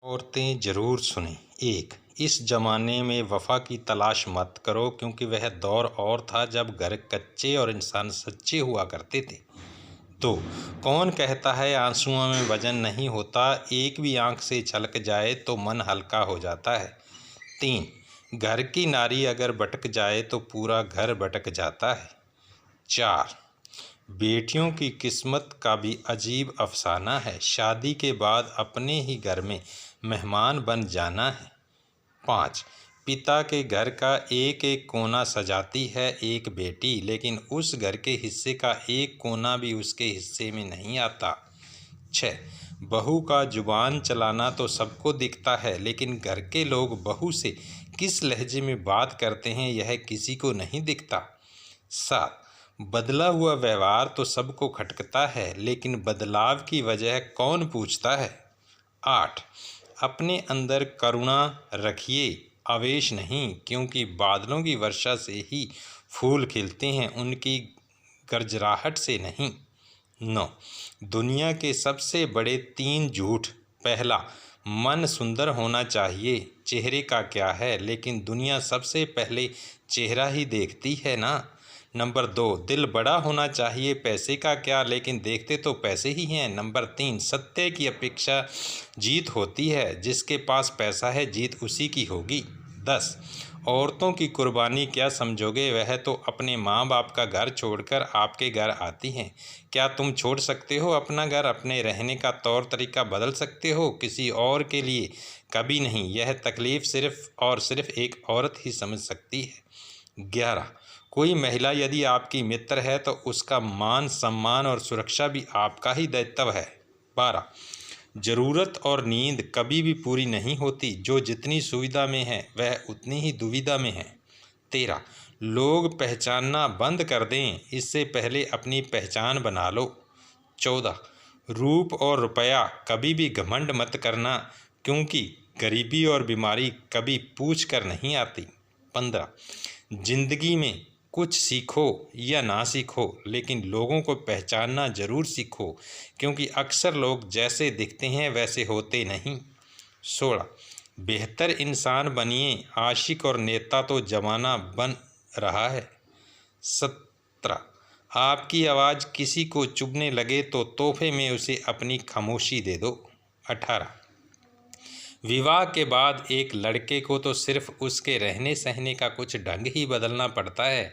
औरतें ज़रूर सुनें। 1. इस ज़माने में वफ़ा की तलाश मत करो, क्योंकि वह दौर और था जब घर कच्चे और इंसान सच्चे हुआ करते थे। 2. कौन कहता है आंसुओं में वजन नहीं होता, एक भी आंख से छलक जाए तो मन हल्का हो जाता है। 3. घर की नारी अगर भटक जाए तो पूरा घर भटक जाता है। 4. बेटियों की किस्मत का भी अजीब अफसाना है, शादी के बाद अपने ही घर में मेहमान बन जाना है। 5. पिता के घर का एक एक कोना सजाती है एक बेटी, लेकिन उस घर के हिस्से का एक कोना भी उसके हिस्से में नहीं आता। 6. बहू का जुबान चलाना तो सबको दिखता है, लेकिन घर के लोग बहू से किस लहजे में बात करते हैं यह किसी को नहीं दिखता। 7. बदला हुआ व्यवहार तो सबको खटकता है, लेकिन बदलाव की वजह कौन पूछता है। 8. अपने अंदर करुणा रखिए, आवेश नहीं, क्योंकि बादलों की वर्षा से ही फूल खिलते हैं, उनकी गरजराहट से नहीं। 9. दुनिया के सबसे बड़े 3 झूठ। पहला, मन सुंदर होना चाहिए, चेहरे का क्या है, लेकिन दुनिया सबसे पहले चेहरा ही देखती है ना। नंबर 2, दिल बड़ा होना चाहिए, पैसे का क्या, लेकिन देखते तो पैसे ही हैं। नंबर 3, सत्य की अपेक्षा जीत होती है, जिसके पास पैसा है जीत उसी की होगी। 10. औरतों की कुर्बानी क्या समझोगे, वह तो अपने माँ बाप का घर छोड़कर आपके घर आती हैं। क्या तुम छोड़ सकते हो अपना घर, अपने रहने का तौर तरीका बदल सकते हो किसी और के लिए? कभी नहीं। यह तकलीफ़ सिर्फ़ और सिर्फ एक औरत ही समझ सकती है। 11. कोई महिला यदि आपकी मित्र है तो उसका मान सम्मान और सुरक्षा भी आपका ही दायित्व है। 12. ज़रूरत और नींद कभी भी पूरी नहीं होती, जो जितनी सुविधा में है वह उतनी ही दुविधा में है। 13. लोग पहचानना बंद कर दें, इससे पहले अपनी पहचान बना लो। 14. रूप और रुपया कभी भी घमंड मत करना, क्योंकि गरीबी और बीमारी कभी पूछ कर नहीं आती। 15. जिंदगी में कुछ सीखो या ना सीखो, लेकिन लोगों को पहचानना ज़रूर सीखो, क्योंकि अक्सर लोग जैसे दिखते हैं वैसे होते नहीं। 16. बेहतर इंसान बनिए, आशिक और नेता तो ज़माना बन रहा है। 17. आपकी आवाज़ किसी को चुभने लगे तो तोहफे में उसे अपनी खामोशी दे दो। 18. विवाह के बाद एक लड़के को तो सिर्फ उसके रहने सहने का कुछ ढंग ही बदलना पड़ता है,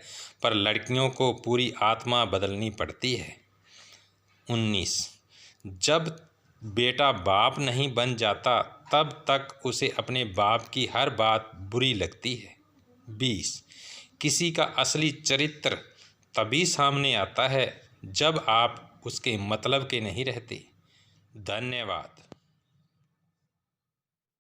पर लड़कियों को पूरी आत्मा बदलनी पड़ती है। 19. जब बेटा बाप नहीं बन जाता तब तक उसे अपने बाप की हर बात बुरी लगती है। 20. किसी का असली चरित्र तभी सामने आता है जब आप उसके मतलब के नहीं रहते। धन्यवाद।